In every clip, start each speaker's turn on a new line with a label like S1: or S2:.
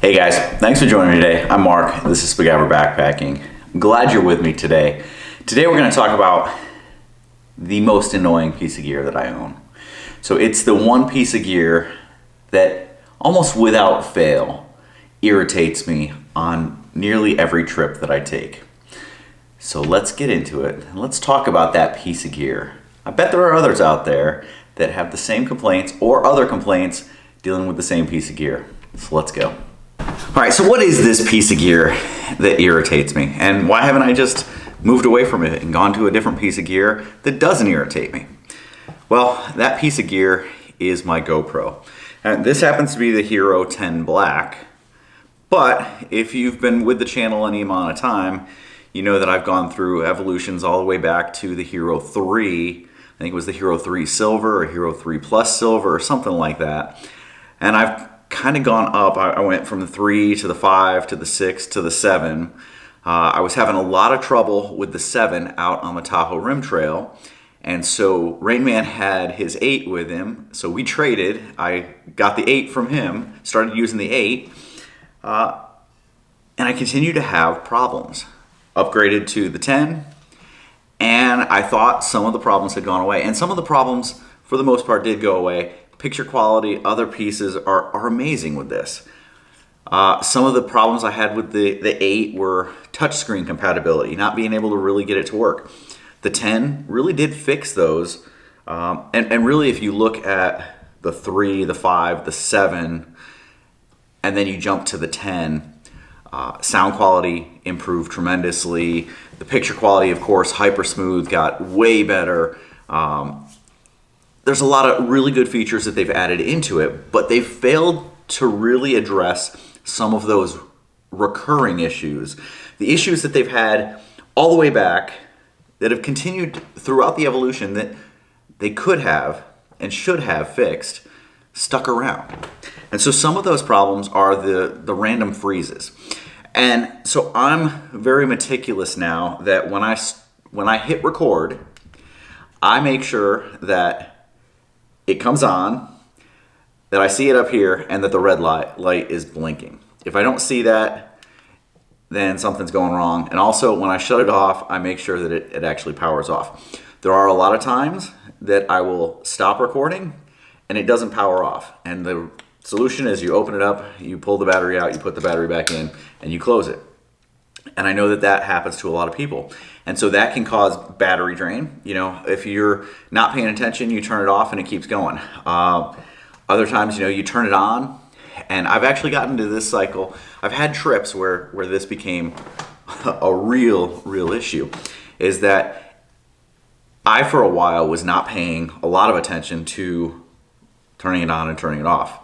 S1: Hey guys, thanks for joining me today. I'm Mark, this is Spiguyver Backpacking. I'm glad you're with me today. Today we're going to talk about the most annoying piece of gear that I own. So it's the one piece of gear that almost without fail irritates me on nearly every trip that I take. So let's get into it and let's talk about that piece of gear. I bet there are others out there that have the same complaints or other complaints dealing with the same piece of gear. So let's go. All right, so what is this piece of gear that irritates me? And why haven't I just moved away from it and gone to a different piece of gear that doesn't irritate me? Well, that piece of gear is my GoPro. And this happens to be the Hero 10 Black. But if you've been with the channel any amount of time, you know that I've gone through evolutions all the way back to the Hero 3. I think it was the Hero 3 Silver or Hero 3 Plus Silver or something like that. And I've kind of gone up. I went from the 3 to the 5 to the 6 to the 7. I was having a lot of trouble with the 7 out on the Tahoe Rim Trail. And so Rain Man had his 8 with him. So we traded. I got the 8 from him, started using the 8. And I continued to have problems. Upgraded to the 10. And I thought some of the problems had gone away. And some of the problems, for the most part, did go away. Picture quality, other pieces are amazing with this. Some of the problems I had with the 8 were touchscreen compatibility, not being able to really get it to work. The 10 really did fix those. And really, if you look at the 3, the 5, the 7, and then you jump to the 10, sound quality improved tremendously. The picture quality, of course, hyper smooth, got way better. There's a lot of really good features that they've added into it, but they've failed to really address some of those recurring issues. The issues that they've had all the way back that have continued throughout the evolution that they could have and should have fixed, stuck around. And so some of those problems are the random freezes. And so I'm very meticulous now that when I hit record, I make sure that it comes on, that I see it up here, and that the red light is blinking. If I don't see that, then something's going wrong. And also, when I shut it off, I make sure that it actually powers off. There are a lot of times that I will stop recording, and it doesn't power off. And the solution is you open it up, you pull the battery out, you put the battery back in, and you close it. And I know that that happens to a lot of people. And so that can cause battery drain. You know, if you're not paying attention, you turn it off and it keeps going. Other times, you know, you turn it on. And I've actually gotten to this cycle. I've had trips where this became a real issue. Is that I, for a while, was not paying a lot of attention to turning it on and turning it off.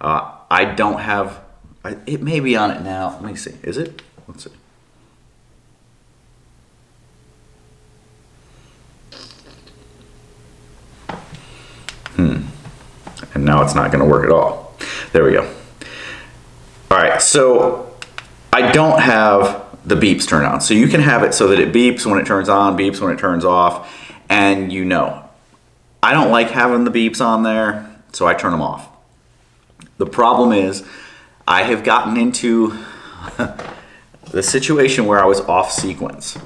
S1: I don't have, it may be on it now. Let me see. Is it? Let's see. And now it's not going to work at all. There we go. All right, so I don't have the beeps turned on. So you can have it so that it beeps when it turns on, beeps when it turns off, and you know. I don't like having the beeps on there, so I turn them off. The problem is I have gotten into the situation where I was off sequence.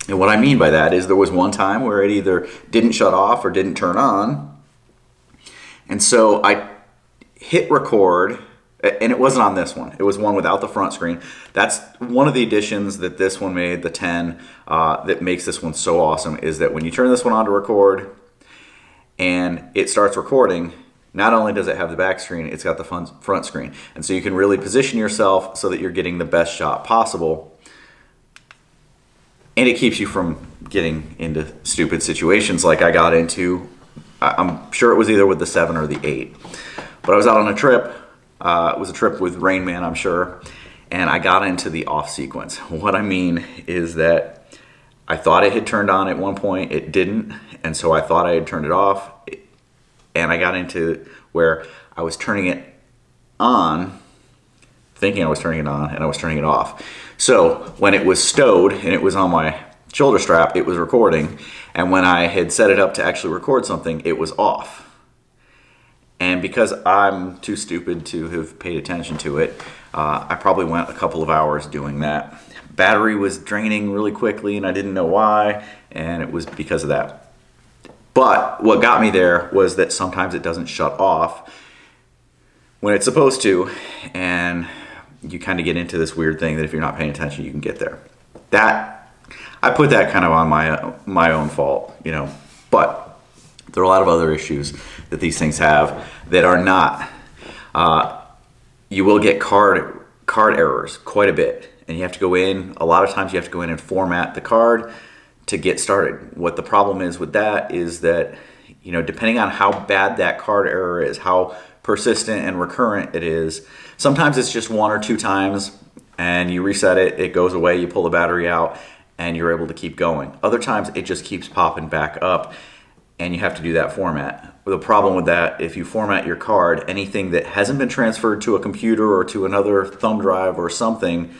S1: And what I mean by that is there was one time where it either didn't shut off or didn't turn on. And so I hit record, and it wasn't on this one. It was one without the front screen. That's one of the additions that this one made, the 10, that makes this one so awesome, is that when you turn this one on to record and it starts recording, not only does it have the back screen, it's got the front screen. And so you can really position yourself so that you're getting the best shot possible. And it keeps you from getting into stupid situations like I got into. I'm sure it was either with the 7 or the 8. But I was out on a trip. It was a trip with Rain Man, I'm sure. And I got into the off sequence. What I mean is that I thought it had turned on at one point. It didn't. And so I thought I had turned it off. And I got into where I was turning it on, thinking I was turning it on, and I was turning it off. So when it was stowed and it was on my shoulder strap, it was recording. And when I had set it up to actually record something, it was off. And because I'm too stupid to have paid attention to it, I probably went a couple of hours doing that. Battery was draining really quickly and I didn't know why, and it was because of that. But what got me there was that sometimes it doesn't shut off when it's supposed to, and you kind of get into this weird thing that if you're not paying attention, you can get there. That, I put that kind of on my own fault, you know, but there are a lot of other issues that these things have that are not. You will get card errors quite a bit, and you have to go in, a lot of times you have to go in and format the card to get started. What the problem is with that is that, you know, depending on how bad that card error is, how persistent and recurrent it is, sometimes it's just 1 or 2 times and you reset it, it goes away, you pull the battery out and you're able to keep going. Other times it just keeps popping back up and you have to do that format. The problem with that, if you format your card, anything that hasn't been transferred to a computer or to another thumb drive or something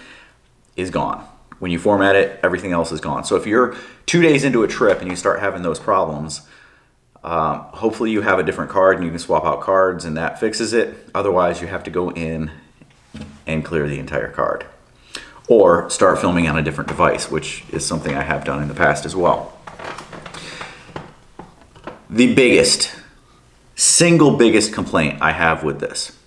S1: is gone. When you format it, everything else is gone. So if you're 2 days into a trip and you start having those problems, hopefully you have a different card and you can swap out cards and that fixes it. Otherwise, you have to go in and clear the entire card. Or start filming on a different device, which is something I have done in the past as well. The single biggest complaint I have with this,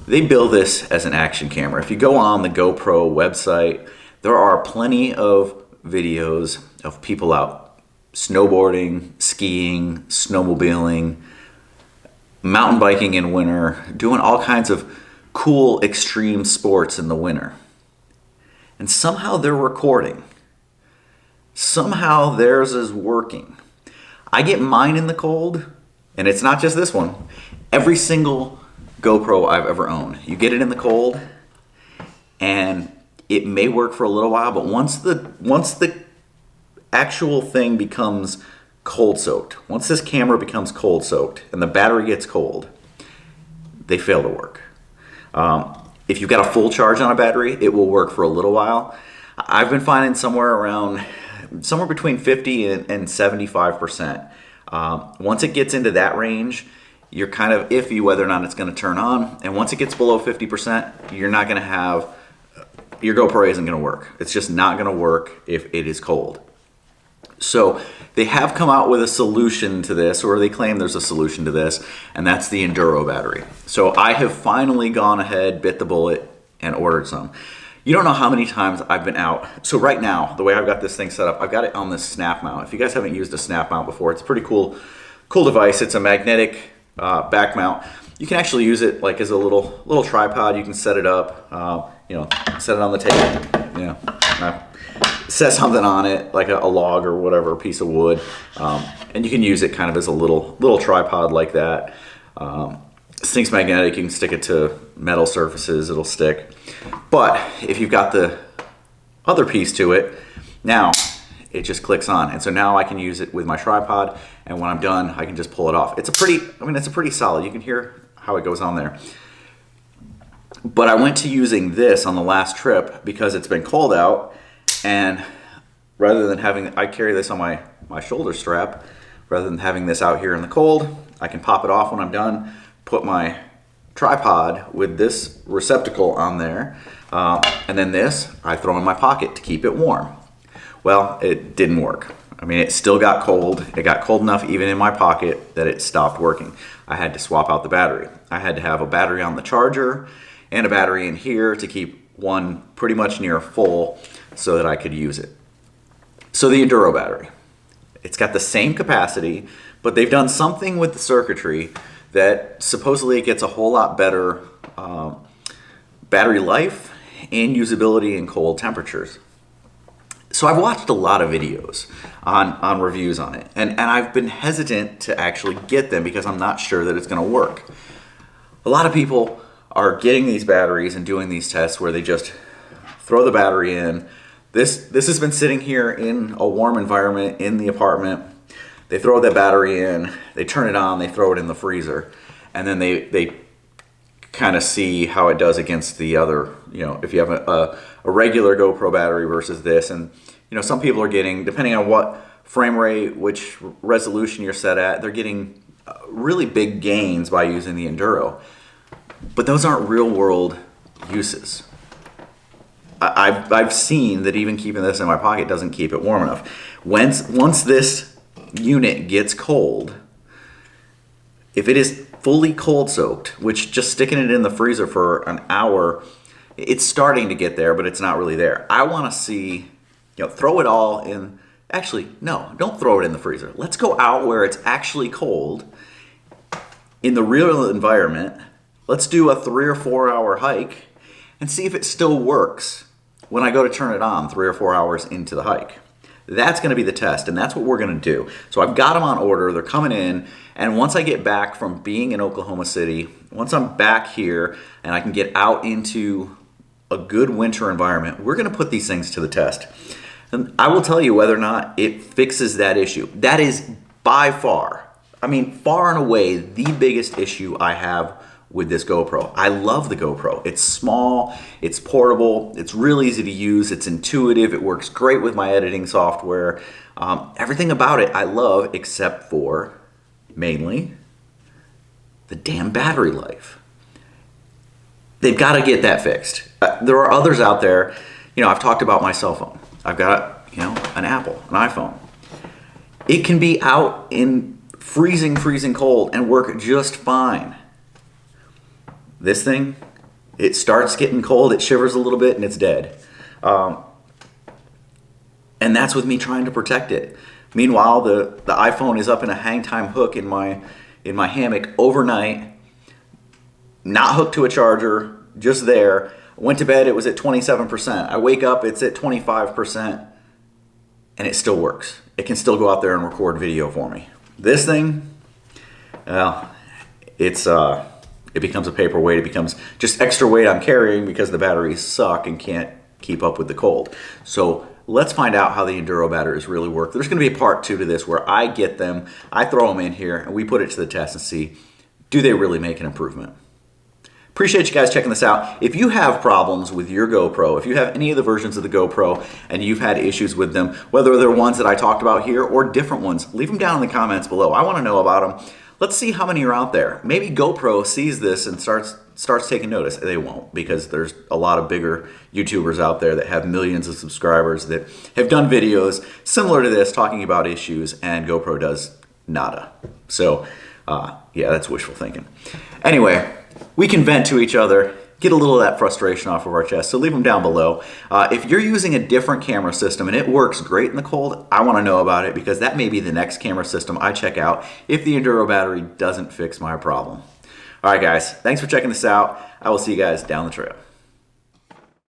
S1: they bill this as an action camera. If you go on the GoPro website, there are plenty of videos of people out snowboarding, skiing, snowmobiling, mountain biking in winter, doing all kinds of cool extreme sports in the winter. And somehow they're recording. Somehow theirs is working. I get mine in the cold, and it's not just this one. Every single GoPro I've ever owned, you get it in the cold, and it may work for a little while, but once the actual thing becomes cold soaked, once this camera becomes cold soaked and the battery gets cold, they fail to work. If you've got a full charge on a battery, it will work for a little while. I've been finding somewhere between 50 and 75%. Once it gets into that range, you're kind of iffy whether or not it's going to turn on. And once it gets below 50%, you're not going to have, your GoPro isn't going to work. It's just not going to work if it is cold. So they have come out with a solution to this, or they claim there's a solution to this, and that's the Enduro battery. So I have finally gone ahead, bit the bullet, and ordered some. You don't know how many times I've been out. So right now, the way I've got this thing set up, I've got it on this snap mount. If you guys haven't used a snap mount before, it's a pretty cool device. It's a magnetic back mount. You can actually use it like as a little tripod. You can set it up, set it on the table, set something on it, like a log or whatever, a piece of wood, and you can use it kind of as a little tripod like that. This thing's magnetic. You can stick it to metal surfaces, it'll stick. But if you've got the other piece to it, now it just clicks on. And so now I can use it with my tripod, and when I'm done, I can just pull it off. It's a pretty solid. You can hear how it goes on there. But I went to using this on the last trip because it's been cold out, and rather than I carry this on my shoulder strap, rather than having this out here in the cold, I can pop it off when I'm done, put my tripod with this receptacle on there, and then this I throw in my pocket to keep it warm. Well, it didn't work. I mean, it still got cold. It got cold enough even in my pocket that it stopped working. I had to swap out the battery. I had to have a battery on the charger and a battery in here to keep one pretty much near full so that I could use it. So the Enduro battery, it's got the same capacity, but they've done something with the circuitry that supposedly it gets a whole lot better battery life and usability in cold temperatures. So I've watched a lot of videos on reviews on it, and I've been hesitant to actually get them because I'm not sure that it's going to work. A lot of people are getting these batteries and doing these tests where they just throw the battery in. This has been sitting here in a warm environment in the apartment. They throw that battery in, they turn it on, they throw it in the freezer, and then they kind of see how it does against the other, if you have a regular GoPro battery versus this. And some people are getting, depending on what frame rate, which resolution you're set at, they're getting really big gains by using the Enduro. But those aren't real world uses. I've seen that even keeping this in my pocket doesn't keep it warm enough. Once this unit gets cold, if it is fully cold soaked, which just sticking it in the freezer for an hour, it's starting to get there, but it's not really there. I want to see, throw it all in. Actually, no, don't throw it in the freezer. Let's go out where it's actually cold in the real environment. Let's do a 3 or 4 hour hike and see if it still works when I go to turn it on 3 or 4 hours into the hike. That's going to be the test, and that's what we're going to do. So I've got them on order. They're coming in, and once I get back from being in Oklahoma City, once I'm back here and I can get out into a good winter environment, we're going to put these things to the test. And I will tell you whether or not it fixes that issue. That is by far, far and away, the biggest issue I have with this GoPro. I love the GoPro. It's small, it's portable, it's real easy to use, it's intuitive, it works great with my editing software. Everything about it I love, except for, mainly, the damn battery life. They've got to get that fixed. There are others out there. I've talked about my cell phone. I've got, an Apple, an iPhone. It can be out in freezing cold and work just fine. This thing, it starts getting cold, it shivers a little bit, and it's dead. And that's with me trying to protect it. Meanwhile, the iPhone is up in a hang time hook in my hammock overnight, not hooked to a charger, just there. Went to bed, it was at 27%. I wake up, it's at 25%, and it still works. It can still go out there and record video for me. This thing, well, it becomes a paperweight. It becomes just extra weight I'm carrying because the batteries suck and can't keep up with the cold. So let's find out how the Enduro batteries really work. There's going to be a part 2 to this where I get them, I throw them in here, and we put it to the test and see, do they really make an improvement? Appreciate you guys checking this out. If you have problems with your GoPro, if you have any of the versions of the GoPro and you've had issues with them, whether they're ones that I talked about here or different ones, leave them down in the comments below. I want to know about them. Let's see how many are out there. Maybe GoPro sees this and starts taking notice. They won't, because there's a lot of bigger YouTubers out there that have millions of subscribers that have done videos similar to this talking about issues, and GoPro does nada. So yeah, that's wishful thinking. Anyway, we can vent to each other, get a little of that frustration off of our chest, so leave them down below. If you're using a different camera system and it works great in the cold, I want to know about it, because that may be the next camera system I check out if the Enduro battery doesn't fix my problem. All right, guys, thanks for checking this out. I will see you guys down the trail.